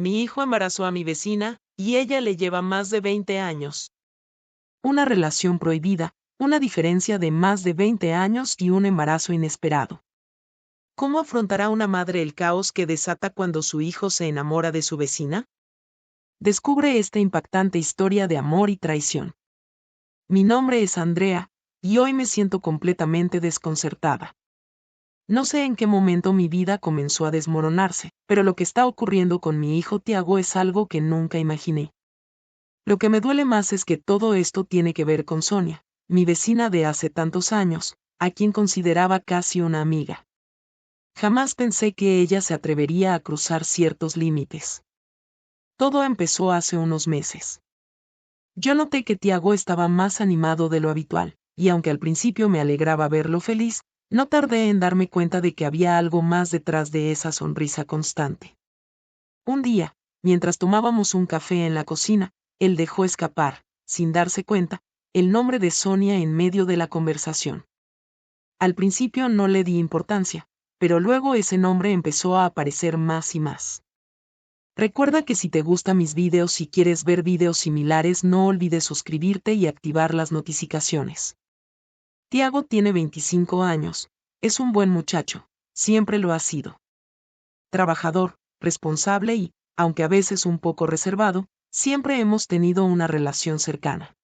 Mi hijo embarazó a mi vecina, y ella le lleva más de 20 años. Una relación prohibida, una diferencia de más de 20 años y un embarazo inesperado. ¿Cómo afrontará una madre el caos que desata cuando su hijo se enamora de su vecina? Descubre esta impactante historia de amor y traición. Mi nombre es Andrea, y hoy me siento completamente desconcertada. No sé en qué momento mi vida comenzó a desmoronarse, pero lo que está ocurriendo con mi hijo Tiago es algo que nunca imaginé. Lo que me duele más es que todo esto tiene que ver con Sonia, mi vecina de hace tantos años, a quien consideraba casi una amiga. Jamás pensé que ella se atrevería a cruzar ciertos límites. Todo empezó hace unos meses. Yo noté que Tiago estaba más animado de lo habitual, y aunque al principio me alegraba verlo feliz, no tardé en darme cuenta de que había algo más detrás de esa sonrisa constante. Un día, mientras tomábamos un café en la cocina, él dejó escapar, sin darse cuenta, el nombre de Sonia en medio de la conversación. Al principio no le di importancia, pero luego ese nombre empezó a aparecer más y más. Recuerda que si te gustan mis videos y quieres ver videos similares, no olvides suscribirte y activar las notificaciones. Tiago tiene 25 años, es un buen muchacho, siempre lo ha sido. Trabajador, responsable y, aunque a veces un poco reservado, siempre hemos tenido una relación cercana.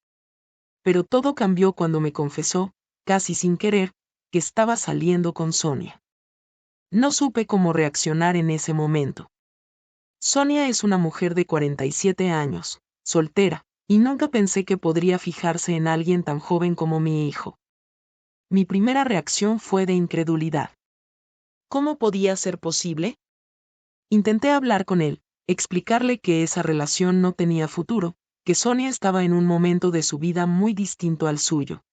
Pero todo cambió cuando me confesó, casi sin querer, que estaba saliendo con Sonia. No supe cómo reaccionar en ese momento. Sonia es una mujer de 47 años, soltera, y nunca pensé que podría fijarse en alguien tan joven como mi hijo. Mi primera reacción fue de incredulidad. ¿Cómo podía ser posible? Intenté hablar con él, explicarle que esa relación no tenía futuro, que Sonia estaba en un momento de su vida muy distinto al suyo.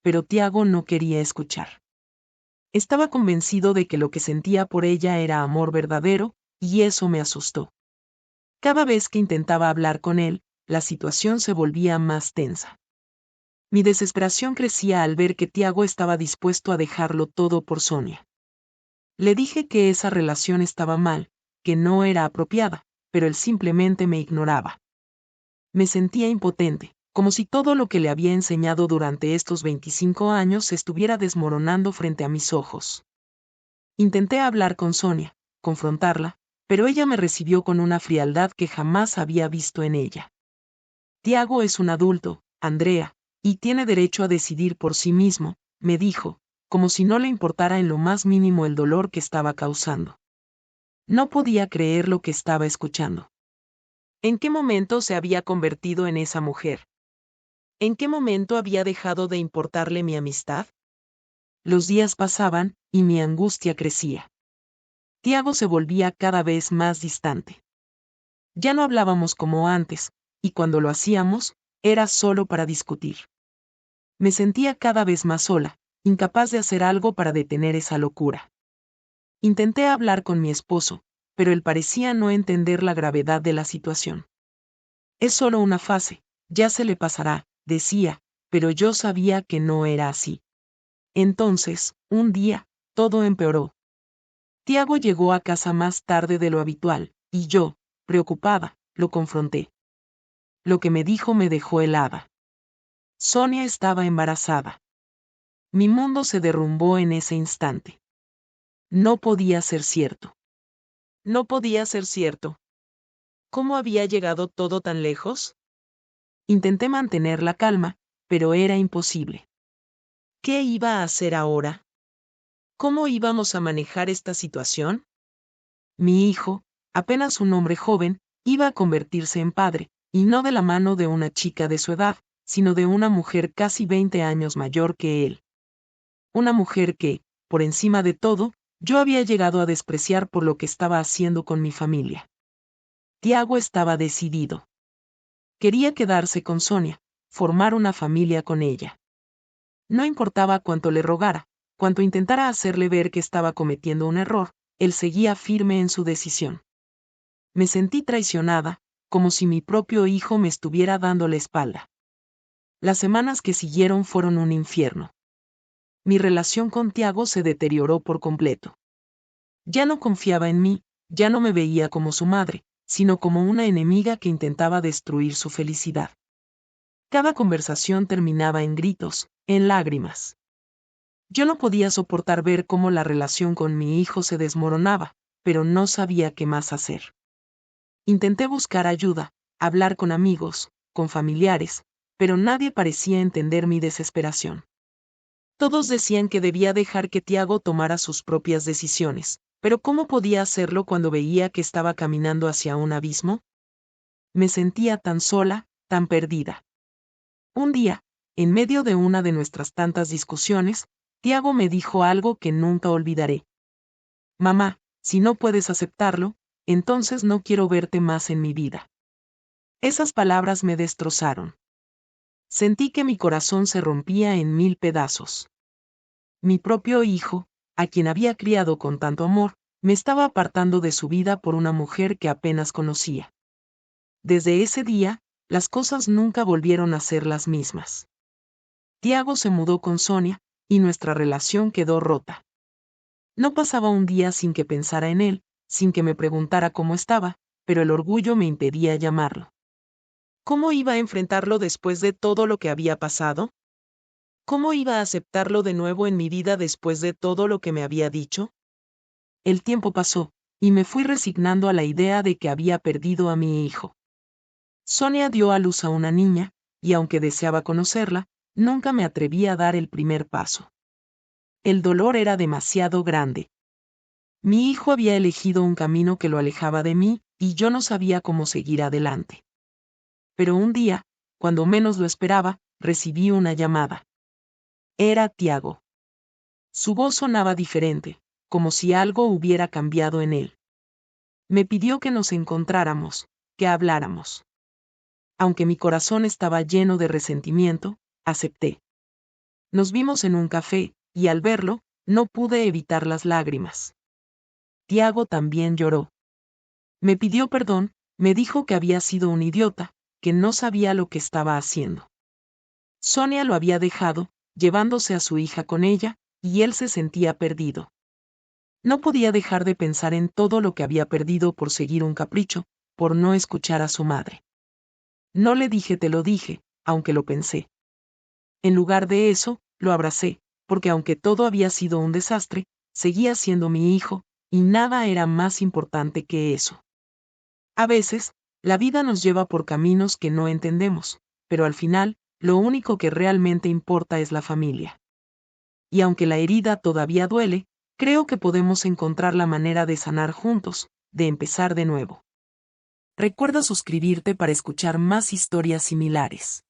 Pero Tiago no quería escuchar. Estaba convencido de que lo que sentía por ella era amor verdadero, y eso me asustó. Cada vez que intentaba hablar con él, la situación se volvía más tensa. Mi desesperación crecía al ver que Tiago estaba dispuesto a dejarlo todo por Sonia. Le dije que esa relación estaba mal, que no era apropiada, pero él simplemente me ignoraba. Me sentía impotente, como si todo lo que le había enseñado durante estos 25 años se estuviera desmoronando frente a mis ojos. Intenté hablar con Sonia, confrontarla, pero ella me recibió con una frialdad que jamás había visto en ella. Tiago es un adulto, Andrea, y tiene derecho a decidir por sí mismo, me dijo, como si no le importara en lo más mínimo el dolor que estaba causando. No podía creer lo que estaba escuchando. ¿En qué momento se había convertido en esa mujer? ¿En qué momento había dejado de importarle mi amistad? Los días pasaban, y mi angustia crecía. Tiago se volvía cada vez más distante. Ya no hablábamos como antes, y cuando lo hacíamos, era solo para discutir. Me sentía cada vez más sola, incapaz de hacer algo para detener esa locura. Intenté hablar con mi esposo, pero él parecía no entender la gravedad de la situación. Es solo una fase, ya se le pasará, decía, pero yo sabía que no era así. Entonces, un día, todo empeoró. Tiago llegó a casa más tarde de lo habitual, y yo, preocupada, lo confronté. Lo que me dijo me dejó helada. Sonia estaba embarazada. Mi mundo se derrumbó en ese instante. No podía ser cierto. No podía ser cierto. ¿Cómo había llegado todo tan lejos? Intenté mantener la calma, pero era imposible. ¿Qué iba a hacer ahora? ¿Cómo íbamos a manejar esta situación? Mi hijo, apenas un hombre joven, iba a convertirse en padre, y no de la mano de una chica de su edad, sino de una mujer casi 20 años mayor que él. Una mujer que, por encima de todo, yo había llegado a despreciar por lo que estaba haciendo con mi familia. Tiago estaba decidido. Quería quedarse con Sonia, formar una familia con ella. No importaba cuánto le rogara, cuánto intentara hacerle ver que estaba cometiendo un error, él seguía firme en su decisión. Me sentí traicionada, como si mi propio hijo me estuviera dando la espalda. Las semanas que siguieron fueron un infierno. Mi relación con Tiago se deterioró por completo. Ya no confiaba en mí, ya no me veía como su madre, sino como una enemiga que intentaba destruir su felicidad. Cada conversación terminaba en gritos, en lágrimas. Yo no podía soportar ver cómo la relación con mi hijo se desmoronaba, pero no sabía qué más hacer. Intenté buscar ayuda, hablar con amigos, con familiares, pero nadie parecía entender mi desesperación. Todos decían que debía dejar que Tiago tomara sus propias decisiones, pero ¿cómo podía hacerlo cuando veía que estaba caminando hacia un abismo? Me sentía tan sola, tan perdida. Un día, en medio de una de nuestras tantas discusiones, Tiago me dijo algo que nunca olvidaré. Mamá, si no puedes aceptarlo, entonces no quiero verte más en mi vida. Esas palabras me destrozaron. Sentí que mi corazón se rompía en 1000 pedazos. Mi propio hijo, a quien había criado con tanto amor, me estaba apartando de su vida por una mujer que apenas conocía. Desde ese día, las cosas nunca volvieron a ser las mismas. Tiago se mudó con Sonia, y nuestra relación quedó rota. No pasaba un día sin que pensara en él, sin que me preguntara cómo estaba, pero el orgullo me impedía llamarlo. ¿Cómo iba a enfrentarlo después de todo lo que había pasado? ¿Cómo iba a aceptarlo de nuevo en mi vida después de todo lo que me había dicho? El tiempo pasó, y me fui resignando a la idea de que había perdido a mi hijo. Sonia dio a luz a una niña, y aunque deseaba conocerla, nunca me atreví a dar el primer paso. El dolor era demasiado grande. Mi hijo había elegido un camino que lo alejaba de mí, y yo no sabía cómo seguir adelante. Pero un día, cuando menos lo esperaba, recibí una llamada. Era Tiago. Su voz sonaba diferente, como si algo hubiera cambiado en él. Me pidió que nos encontráramos, que habláramos. Aunque mi corazón estaba lleno de resentimiento, acepté. Nos vimos en un café, y al verlo, no pude evitar las lágrimas. Tiago también lloró. Me pidió perdón, me dijo que había sido un idiota, que no sabía lo que estaba haciendo. Sonia lo había dejado, llevándose a su hija con ella, y él se sentía perdido. No podía dejar de pensar en todo lo que había perdido por seguir un capricho, por no escuchar a su madre. No le dije te lo dije, aunque lo pensé. En lugar de eso, lo abracé, porque aunque todo había sido un desastre, seguía siendo mi hijo, y nada era más importante que eso. A veces, la vida nos lleva por caminos que no entendemos, pero al final, lo único que realmente importa es la familia. Y aunque la herida todavía duele, creo que podemos encontrar la manera de sanar juntos, de empezar de nuevo. Recuerda suscribirte para escuchar más historias similares.